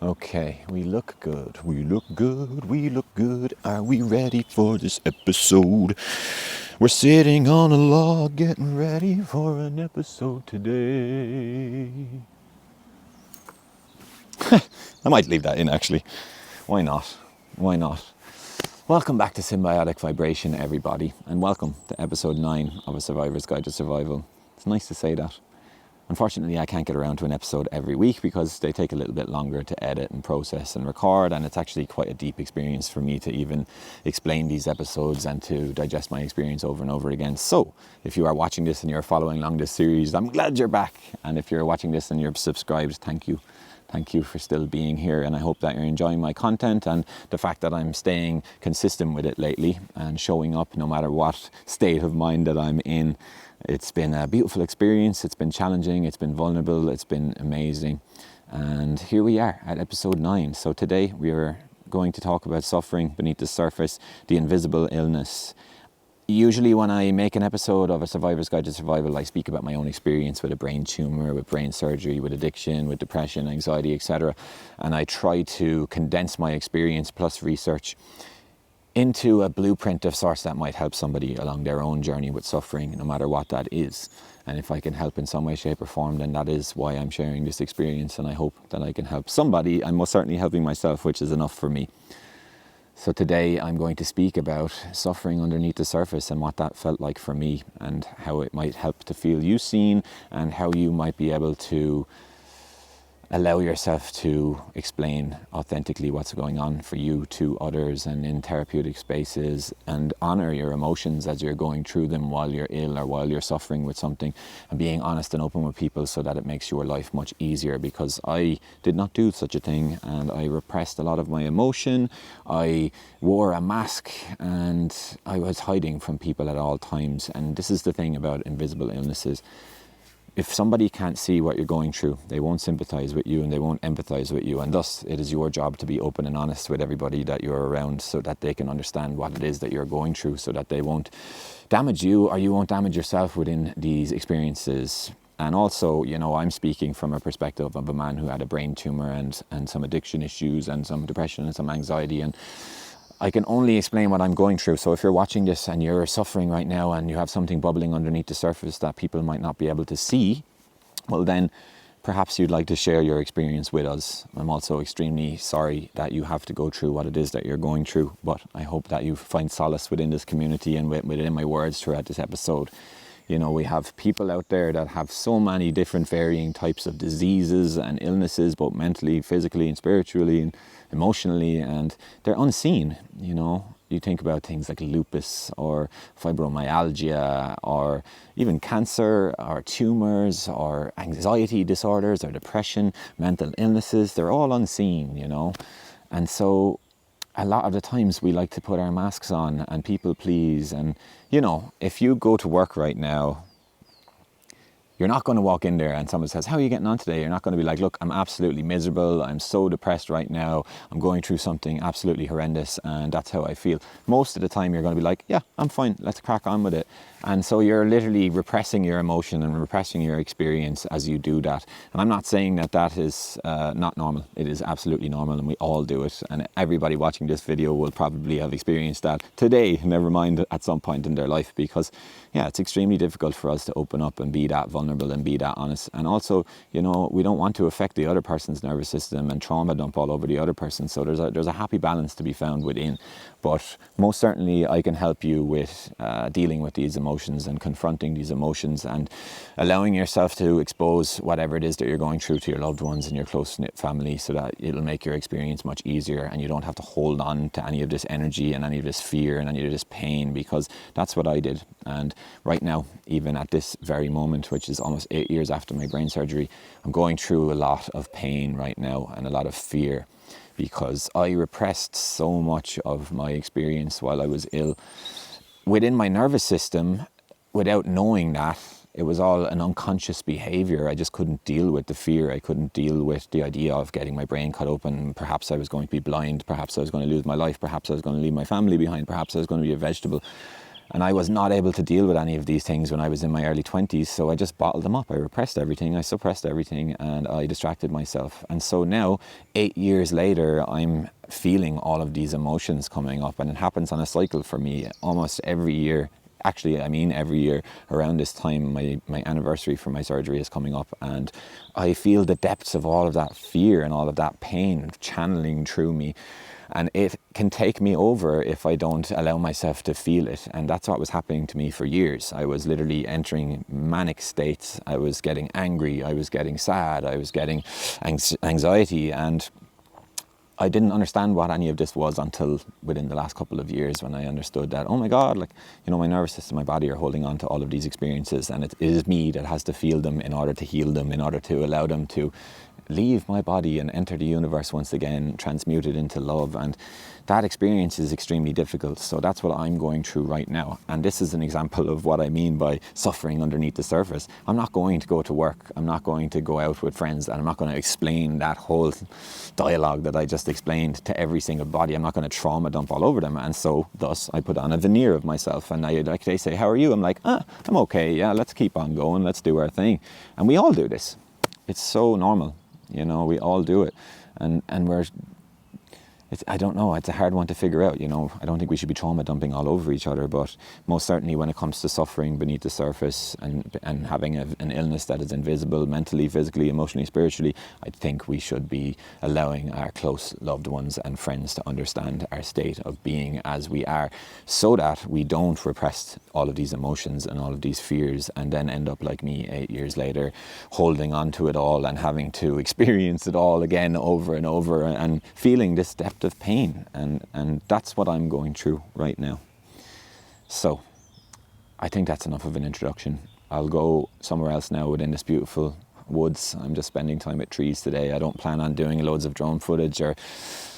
Okay, we look good, we look good, we look good. Are we ready for this episode? We're sitting on a log getting ready for an episode today. I might leave that in actually. Why not? Why not? Welcome back to Symbiotic Vibration, everybody, and welcome to episode 9 of A Survivor's Guide to Survival. It's nice to say that. Unfortunately, I can't get around to an episode every week because they take a little bit longer to edit and process and record, and it's actually quite a deep experience for me to even explain these episodes and to digest my experience over and over again. So, if you are watching this and you're following along this series, I'm glad you're back. And if you're watching this and you're subscribed, thank you. Thank you for still being here, and I hope that you're enjoying my content and the fact that I'm staying consistent with it lately and showing up no matter what state of mind that I'm in. It's been a beautiful experience, it's been challenging, it's been vulnerable, it's been amazing. And here we are at episode 9. So today we are going to talk about suffering beneath the surface, the invisible illness. Usually when I make an episode of A Survivor's Guide to Survival, I speak about my own experience with a brain tumour, with brain surgery, with addiction, with depression, anxiety, etc. And I try to condense my experience plus research into a blueprint of sorts that might help somebody along their own journey with suffering, no matter what that is. And if I can help in some way, shape or form, then that is why I'm sharing this experience, and I hope that I can help somebody. I'm most certainly helping myself, which is enough for me. So today I'm going to speak about suffering underneath the surface and what that felt like for me, and how it might help to feel you seen, and how you might be able to allow yourself to explain authentically what's going on for you to others and in therapeutic spaces, and honor your emotions as you're going through them while you're ill or while you're suffering with something, and being honest and open with people so that it makes your life much easier. Because I did not do such a thing, and I repressed a lot of my emotion. I wore a mask and I was hiding from people at all times. And this is the thing about invisible illnesses. If somebody can't see what you're going through, they won't sympathize with you and they won't empathize with you. And thus, it is your job to be open and honest with everybody that you're around so that they can understand what it is that you're going through, so that they won't damage you or you won't damage yourself within these experiences. And also, you know, I'm speaking from a perspective of a man who had a brain tumor and some addiction issues and some depression and some anxiety, and I can only explain what I'm going through. So if you're watching this and you're suffering right now and you have something bubbling underneath the surface that people might not be able to see, well then perhaps you'd like to share your experience with us. I'm also extremely sorry that you have to go through what it is that you're going through, but I hope that you find solace within this community and within my words throughout this episode. You know, we have people out there that have so many different varying types of diseases and illnesses, both mentally, physically and spiritually and emotionally, and they're unseen. You know, you think about things like lupus or fibromyalgia or even cancer or tumors or anxiety disorders or depression, mental illnesses. They're all unseen, you know. And so a lot of the times we like to put our masks on and people please. And, you know, if you go to work right now, you're not going to walk in there and someone says, how are you getting on today? You're not going to be like, look, I'm absolutely miserable. I'm so depressed right now. I'm going through something absolutely horrendous and that's how I feel. Most of the time you're going to be like, yeah, I'm fine. Let's crack on with it. And so you're literally repressing your emotion and repressing your experience as you do that. And I'm not saying that that is not normal. It is absolutely normal and we all do it. And everybody watching this video will probably have experienced that today, never mind at some point in their life, because yeah, it's extremely difficult for us to open up and be that vulnerable and be that honest. And also, you know, we don't want to affect the other person's nervous system and trauma dump all over the other person. So there's a happy balance to be found within. But most certainly I can help you with dealing with these emotions and confronting these emotions and allowing yourself to expose whatever it is that you're going through to your loved ones and your close-knit family, so that it'll make your experience much easier and you don't have to hold on to any of this energy and any of this fear and any of this pain, because that's what I did. And right now, even at this very moment, which is almost 8 years after my brain surgery, I'm going through a lot of pain right now and a lot of fear, because I repressed so much of my experience while I was ill within my nervous system without knowing that. It was all an unconscious behavior. I just couldn't deal with the fear. I couldn't deal with the idea of getting my brain cut open. Perhaps I was going to be blind. Perhaps I was going to lose my life. Perhaps I was going to leave my family behind. Perhaps I was going to be a vegetable. And I was not able to deal with any of these things when I was in my early 20s, so I just bottled them up. I repressed everything, I suppressed everything, and I distracted myself. And so now, 8 years later, I'm feeling all of these emotions coming up, and it happens on a cycle for me almost every year. Actually, I mean every year around this time, my anniversary for my surgery is coming up, and I feel the depths of all of that fear and all of that pain channeling through me. And it can take me over if I don't allow myself to feel it. And that's what was happening to me for years. I was literally entering manic states. I was getting angry. I was getting sad. I was getting anxiety. And I didn't understand what any of this was until within the last couple of years, when I understood that, oh my God, like, you know, my nervous system, my body are holding on to all of these experiences, and it is me that has to feel them in order to heal them, in order to allow them to leave my body and enter the universe once again, transmuted into love. And that experience is extremely difficult. So that's what I'm going through right now. And this is an example of what I mean by suffering underneath the surface. I'm not going to go to work. I'm not going to go out with friends, and I'm not going to explain that whole dialogue that I just explained to every single body. I'm not going to trauma dump all over them. And so thus I put on a veneer of myself. And they say, how are you? I'm like, I'm okay. Yeah, let's keep on going. Let's do our thing. And we all do this. It's so normal. You know, we all do it, and I don't know, it's a hard one to figure out, you know. I don't think we should be trauma dumping all over each other, but most certainly when it comes to suffering beneath the surface and having an illness that is invisible, mentally, physically, emotionally, spiritually, I think we should be allowing our close loved ones and friends to understand our state of being as we are, so that we don't repress all of these emotions and all of these fears and then end up like me 8 years later, holding on to it all and having to experience it all again over and over, and feeling this depth of pain, and that's what I'm going through right now. So I think that's enough of an introduction. I'll go somewhere else now within this beautiful woods. I'm just spending time with trees today. I don't plan on doing loads of drone footage or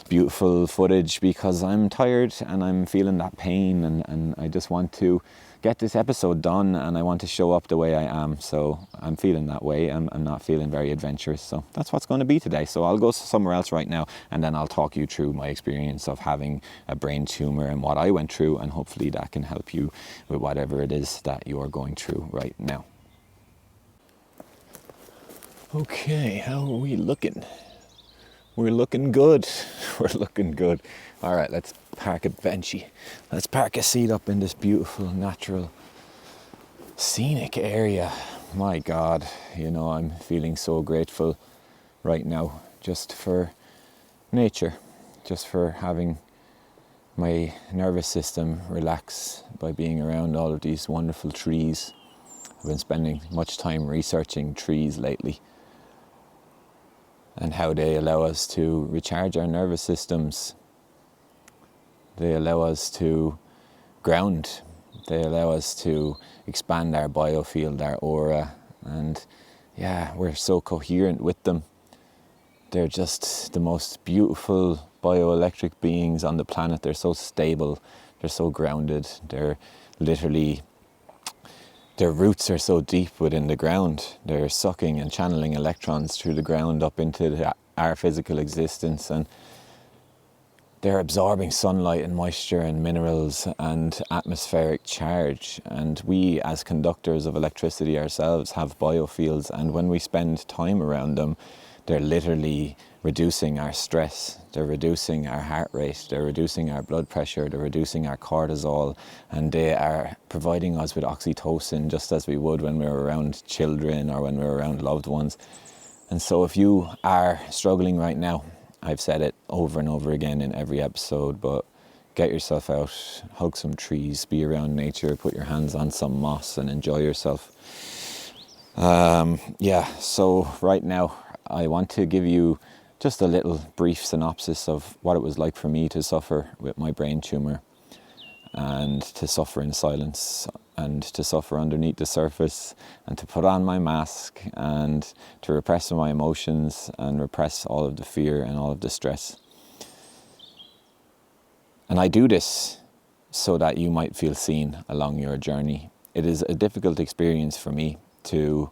beautiful footage because I'm tired and I'm feeling that pain, and I just want to get this episode done, and I want to show up the way I am. So I'm feeling that way. I'm not feeling very adventurous, so that's what's going to be today. So I'll go somewhere else right now, and then I'll talk you through my experience of having a brain tumor and what I went through, and hopefully that can help you with whatever it is that you're going through right now. Okay, how are we looking? We're looking good. We're looking good. All right, let's park a benchy. Let's park a seat up in this beautiful, natural, scenic area. My God, you know, I'm feeling so grateful right now just for nature, just for having my nervous system relax by being around all of these wonderful trees. I've been spending much time researching trees lately, and how they allow us to recharge our nervous systems. They allow us to ground. They allow us to expand our biofield, our aura. And yeah, we're so coherent with them. They're just the most beautiful bioelectric beings on the planet. They're so stable. They're so grounded. They're literally, their roots are so deep within the ground. They're sucking and channeling electrons through the ground up into our physical existence, and they're absorbing sunlight and moisture and minerals and atmospheric charge. And we, as conductors of electricity ourselves, have biofields, and when we spend time around them, they're literally reducing our stress, they're reducing our heart rate, they're reducing our blood pressure, they're reducing our cortisol, and they are providing us with oxytocin just as we would when we were around children or when we were around loved ones. And so if you are struggling right now, I've said it over and over again in every episode, but get yourself out, hug some trees, be around nature, put your hands on some moss and enjoy yourself. So right now I want to give you just a little brief synopsis of what it was like for me to suffer with my brain tumor, and to suffer in silence, and to suffer underneath the surface, and to put on my mask, and to repress my emotions and repress all of the fear and all of the stress. And I do this so that you might feel seen along your journey. It is a difficult experience for me to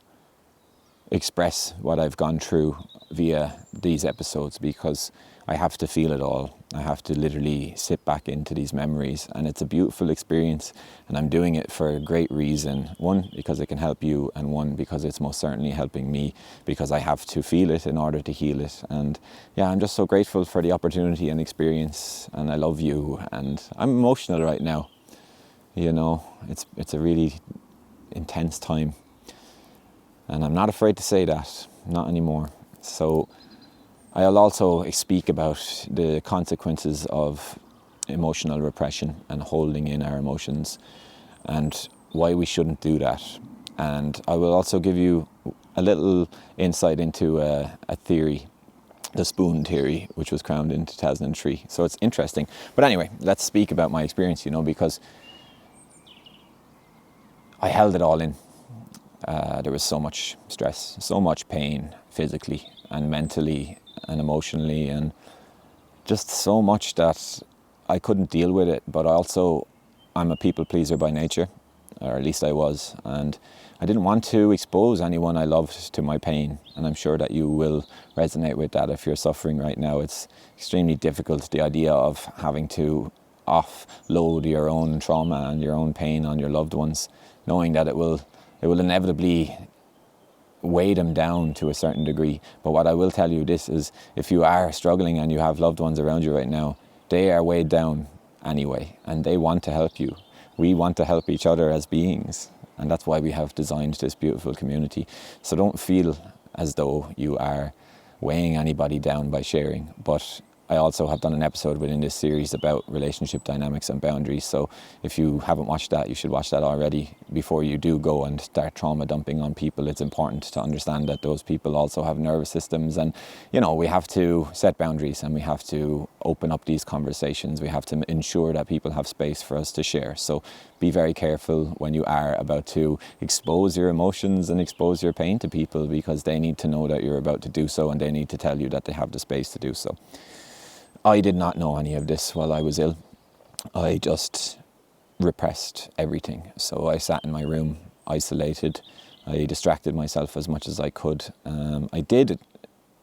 express what I've gone through via these episodes, because I have to feel it all. I have to literally sit back into these memories, and it's a beautiful experience, and I'm doing it for a great reason. One, because it can help you, and one, because it's most certainly helping me, because I have to feel it in order to heal it. And yeah, I'm just so grateful for the opportunity and experience, and I love you, and I'm emotional right now. You know, it's a really intense time, and I'm not afraid to say that, not anymore. So I'll also speak about the consequences of emotional repression and holding in our emotions, and why we shouldn't do that. And I will also give you a little insight into a theory, the spoon theory, which was crowned in 2003. So it's interesting. But anyway, let's speak about my experience, because I held it all in. There was so much stress, so much pain, physically and mentally and emotionally, and just so much that I couldn't deal with it. But also, I'm a people pleaser by nature, or at least I was, and I didn't want to expose anyone I loved to my pain. And I'm sure that you will resonate with that if you're suffering right now. It's extremely difficult, the idea of having to offload your own trauma and your own pain on your loved ones, knowing that it will inevitably weigh them down to a certain degree. But what I will tell you this is, if you are struggling and you have loved ones around you right now, they are weighed down anyway, and they want to help you. We want to help each other as beings, and that's why we have designed this beautiful community. So don't feel as though you are weighing anybody down by sharing. But I also have done an episode within this series about relationship dynamics and boundaries. So if you haven't watched that, you should watch that already before you do go and start trauma dumping on people. It's important to understand that those people also have nervous systems, and we have to set boundaries, and we have to open up these conversations. We have to ensure that people have space for us to share. So be very careful when you are about to expose your emotions and expose your pain to people, because they need to know that you're about to do so, and they need to tell you that they have the space to do so. I did not know any of this while I was ill. I just repressed everything. So I sat in my room, isolated. I distracted myself as much as I could. I did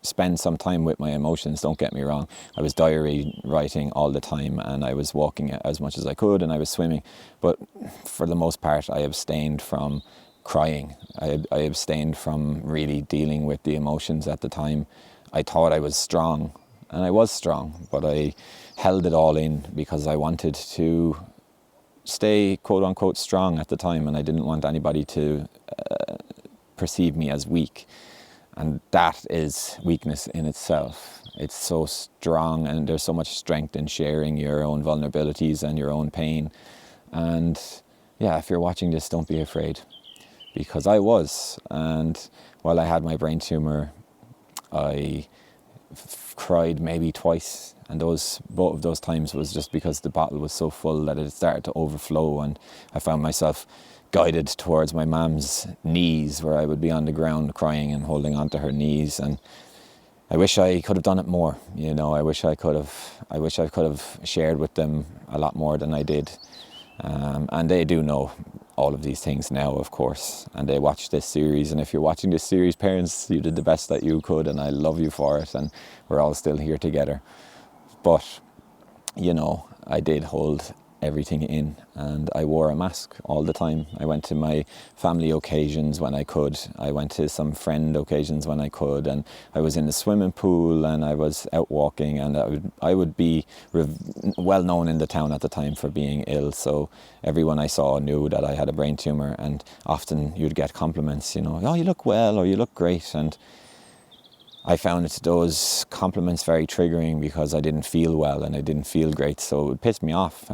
spend some time with my emotions, don't get me wrong. I was diary writing all the time, and I was walking as much as I could, and I was swimming. But for the most part, I abstained from crying. I abstained from really dealing with the emotions at the time. I thought I was strong. And I was strong, but I held it all in because I wanted to stay quote unquote strong at the time, and I didn't want anybody to perceive me as weak. And that is weakness in itself. It's so strong, and there's so much strength in sharing your own vulnerabilities and your own pain. And yeah, if you're watching this, don't be afraid, because I was. And while I had my brain tumor, I cried maybe twice, and both of those times was just because the bottle was so full that it started to overflow, and I found myself guided towards my mum's knees, where I would be on the ground crying and holding onto her knees. And I wish I could have done it more. I wish I could have shared with them a lot more than I did. And they do know all of these things now, of course, and they watch this series. And if you're watching this series, parents, you did the best that you could, and I love you for it, and we're all still here together. But I did hold everything in, and I wore a mask all the time. I went to my family occasions when I could. I went to some friend occasions when I could, and I was in the swimming pool, and I was out walking, and I would be well known in the town at the time for being ill. So everyone I saw knew that I had a brain tumor, and often you'd get compliments, oh, you look well, or you look great. And I found those compliments very triggering, because I didn't feel well and I didn't feel great. So it pissed me off.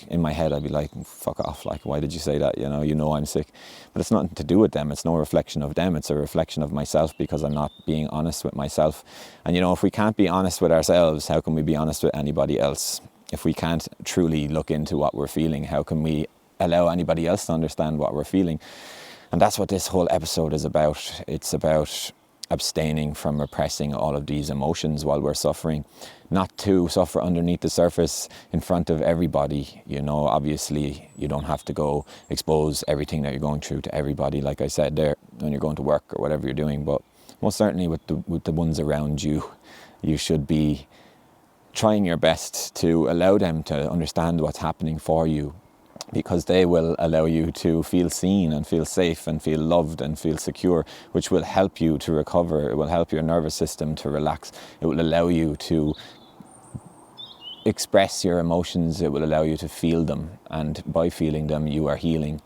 In my head, I'd be like, fuck off. Why did you say that? I'm sick. But it's nothing to do with them. It's no reflection of them. It's a reflection of myself, because I'm not being honest with myself. And if we can't be honest with ourselves, how can we be honest with anybody else? If we can't truly look into what we're feeling, how can we allow anybody else to understand what we're feeling? And that's what this whole episode is about. It's about abstaining from repressing all of these emotions while we're suffering, not to suffer underneath the surface in front of everybody. Obviously you don't have to go expose everything that you're going through to everybody, like I said there, when you're going to work or whatever you're doing. But most certainly with the ones around you, you should be trying your best to allow them to understand what's happening for you, because they will allow you to feel seen and feel safe and feel loved and feel secure, which will help you to recover. It will help your nervous system to relax. It will allow you to express your emotions. It will allow you to feel them, and by feeling them you are healing,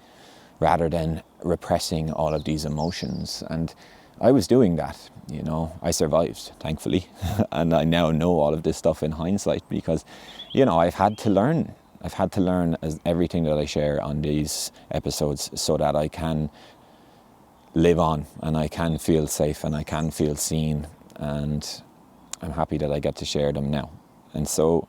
rather than repressing all of these emotions. And I was doing that, I survived, thankfully. And I now know all of this stuff in hindsight, because I've had to learn as everything that I share on these episodes, so that I can live on and I can feel safe and I can feel seen, and I'm happy that I get to share them now. And so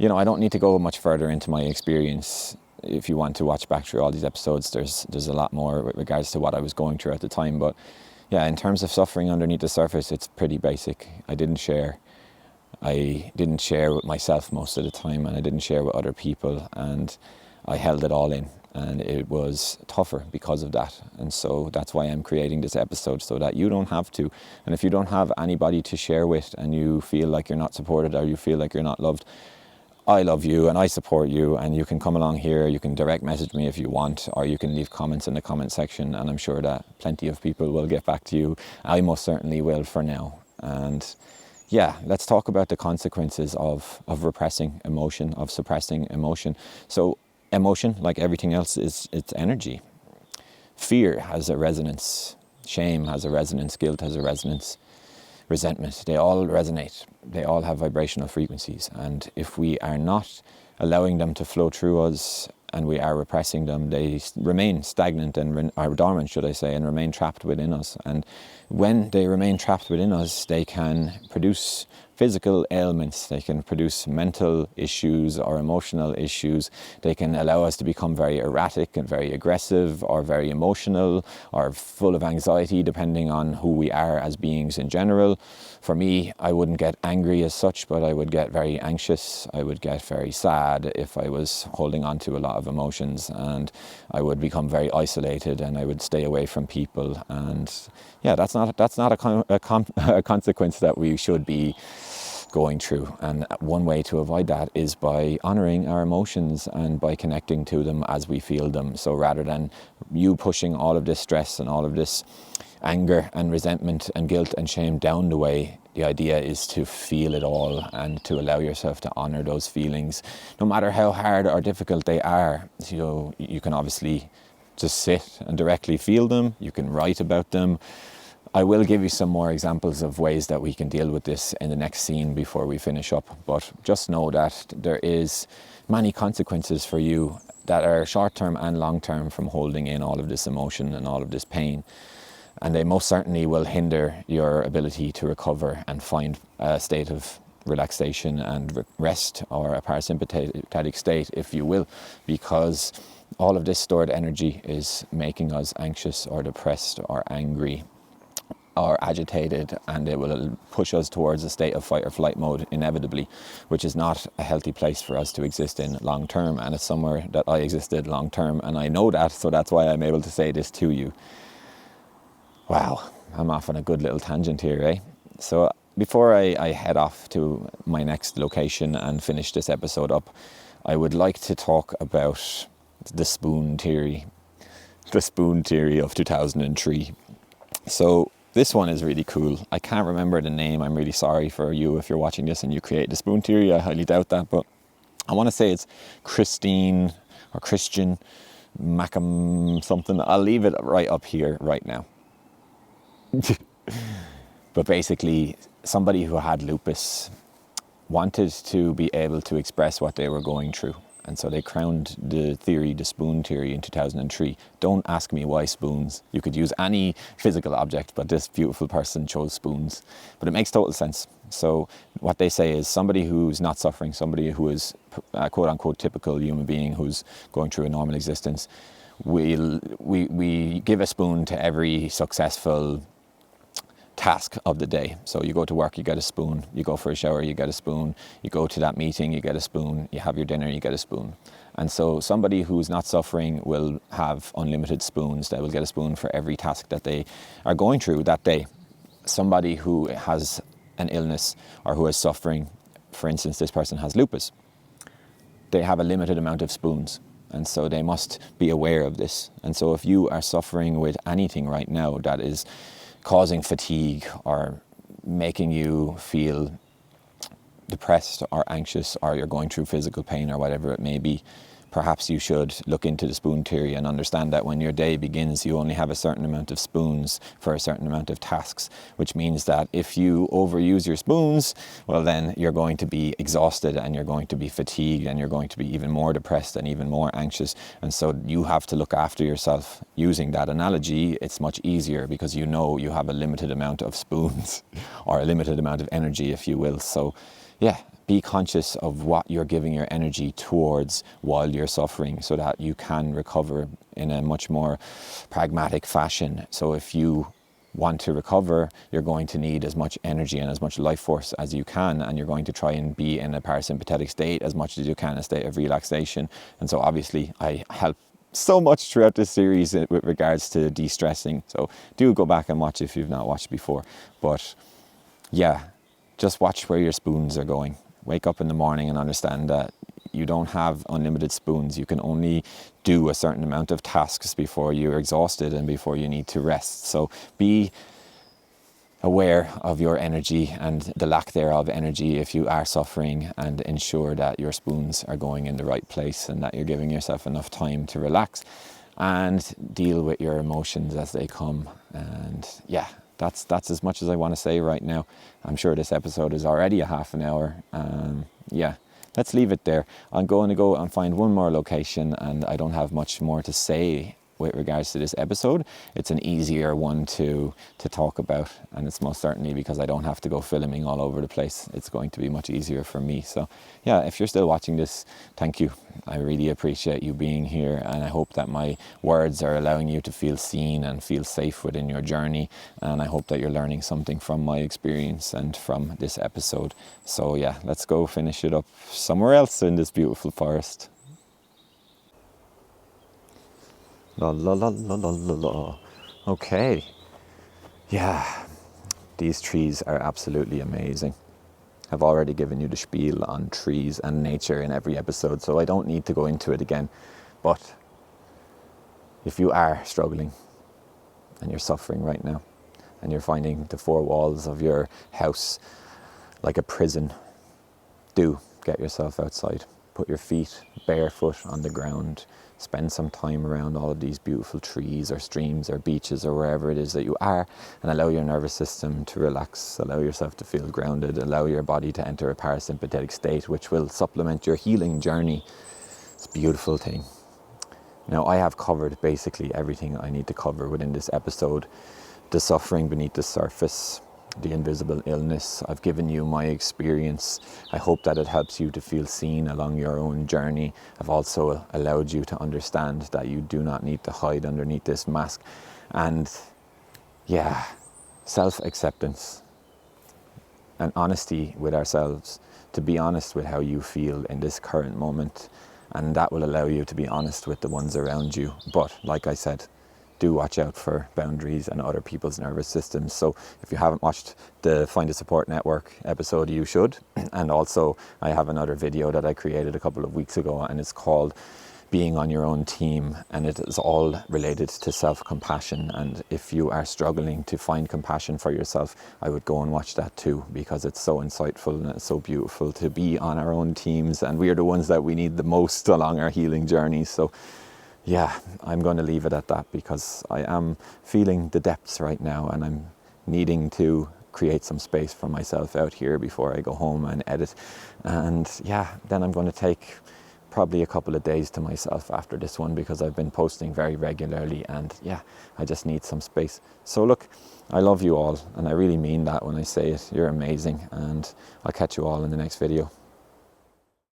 I don't need to go much further into my experience. If you want to watch back through all these episodes, there's a lot more with regards to what I was going through at the time. But yeah, in terms of suffering underneath the surface, it's pretty basic. I didn't share with myself most of the time, and I didn't share with other people, and I held it all in, and it was tougher because of that. And so that's why I'm creating this episode, so that you don't have to. And if you don't have anybody to share with, and you feel like you're not supported, or you feel like you're not loved, I love you and I support you, and you can come along here. You can direct message me if you want, or you can leave comments in the comment section, and I'm sure that plenty of people will get back to you. I most certainly will for now. And yeah, let's talk about the consequences of repressing emotion, of suppressing emotion. So emotion, like everything else, it's energy. Fear has a resonance. Shame has a resonance. Guilt has a resonance. Resentment, they all resonate. They all have vibrational frequencies. And if we are not allowing them to flow through us, and we are repressing them, they remain stagnant or dormant, should I say, and remain trapped within us. And when they remain trapped within us, they can produce physical ailments, they can produce mental issues or emotional issues. They can allow us to become very erratic and very aggressive, or very emotional, or full of anxiety, depending on who we are as beings in general. For me, I wouldn't get angry as such, but I would get very anxious. I would get very sad if I was holding on to a lot of emotions, and I would become very isolated, and I would stay away from people. And yeah, that's not a consequence that we should be going through. And one way to avoid that is by honoring our emotions and by connecting to them as we feel them. So rather than you pushing all of this stress and all of this anger and resentment and guilt and shame down the way, the idea is to feel it all and to allow yourself to honor those feelings, no matter how hard or difficult they are. You can obviously just sit and directly feel them. You can write about them. I will give you some more examples of ways that we can deal with this in the next scene before we finish up. But just know that there is many consequences for you that are short-term and long-term from holding in all of this emotion and all of this pain. And they most certainly will hinder your ability to recover and find a state of relaxation and rest, or a parasympathetic state, if you will, because all of this stored energy is making us anxious or depressed or angry or agitated, and it will push us towards a state of fight or flight mode inevitably, which is not a healthy place for us to exist in long term. And it's somewhere that I existed long term, and I know that, so that's why I'm able to say this to you. Wow, I'm off on a good little tangent here, eh? So before I head off to my next location and finish this episode up, I would like to talk about the spoon theory. The spoon theory of 2003. So this one is really cool. I can't remember the name. I'm really sorry for you if you're watching this and you create the spoon theory. I highly doubt that, but I want to say it's Christian Macam something. I'll leave it right up here right now. But basically, somebody who had lupus wanted to be able to express what they were going through. And so they crowned the spoon theory in 2003. Don't ask me why spoons. You could use any physical object, but this beautiful person chose spoons. But it makes total sense. So what they say is somebody who's not suffering, somebody who is a quote unquote typical human being who's going through a normal existence, we give a spoon to every successful task of the day. So you go to work, you get a spoon. You go for a shower, you get a spoon. You go to that meeting, you get a spoon. You have your dinner, you get a spoon. And so somebody who's not suffering will have unlimited spoons. They will get a spoon for every task that they are going through that day. Somebody who has an illness or who is suffering for instance, this person has lupus. They have a limited amount of spoons, and so they must be aware of this. And so if you are suffering with anything right now that is causing fatigue or making you feel depressed or anxious, or you're going through physical pain or whatever it may be, perhaps you should look into the spoon theory and understand that when your day begins, you only have a certain amount of spoons for a certain amount of tasks, which means that if you overuse your spoons, well, then you're going to be exhausted and you're going to be fatigued and you're going to be even more depressed and even more anxious. And so you have to look after yourself. Using that analogy, it's much easier because you know you have a limited amount of spoons or a limited amount of energy, if you will. So yeah, be conscious of what you're giving your energy towards while you're suffering so that you can recover in a much more pragmatic fashion. So if you want to recover, you're going to need as much energy and as much life force as you can, and you're going to try and be in a parasympathetic state as much as you can, a state of relaxation. And so obviously I help so much throughout this series with regards to de-stressing. So do go back and watch if you've not watched before. But yeah, just watch where your spoons are going. Wake up in the morning and understand that you don't have unlimited spoons. You can only do a certain amount of tasks before you're exhausted and before you need to rest. So be aware of your energy and the lack thereof energy if you are suffering, and ensure that your spoons are going in the right place and that you're giving yourself enough time to relax and deal with your emotions as they come. And yeah, that's as much as I want to say right now. I'm sure this episode is already a half an hour. Yeah, let's leave it there. I'm going to go and find one more location, and I don't have much more to say with regards to this episode. It's an easier one to talk about, and it's most certainly because I don't have to go filming all over the place. It's going to be much easier for me. So yeah, if you're still watching this, thank you. I really appreciate you being here, and I hope that my words are allowing you to feel seen and feel safe within your journey, and I hope that you're learning something from my experience and from this episode. So yeah, let's go finish it up somewhere else in this beautiful forest. La la la la la la la. Okay. Yeah, these trees are absolutely amazing. I've already given you the spiel on trees and nature in every episode, so I don't need to go into it again. But if you are struggling and you're suffering right now, and you're finding the four walls of your house like a prison, do get yourself outside. Put your feet barefoot on the ground. Spend some time around all of these beautiful trees or streams or beaches or wherever it is that you are, and allow your nervous system to relax, allow yourself to feel grounded, allow your body to enter a parasympathetic state, which will supplement your healing journey. It's a beautiful thing. Now, I have covered basically everything I need to cover within this episode. The suffering beneath the surface, the invisible illness. I've given you my experience. I hope that it helps you to feel seen along your own journey. I've also allowed you to understand that you do not need to hide underneath this mask. And yeah, self-acceptance and honesty with ourselves, to be honest with how you feel in this current moment. And that will allow you to be honest with the ones around you. But like I said, do watch out for boundaries and other people's nervous systems. So if you haven't watched the Find a Support Network episode, you should. And also I have another video that I created a couple of weeks ago, and it's called Being on Your Own Team, and it is all related to self-compassion. And if you are struggling to find compassion for yourself, I would go and watch that too, because it's so insightful and it's so beautiful to be on our own teams, and we are the ones that we need the most along our healing journey. So yeah, I'm going to leave it at that, because I am feeling the depths right now, and I'm needing to create some space for myself out here before I go home and edit. And yeah, then I'm going to take probably a couple of days to myself after this one, because I've been posting very regularly, and yeah, I just need some space. So look, I love you all, and I really mean that when I say it. You're amazing, and I'll catch you all in the next video.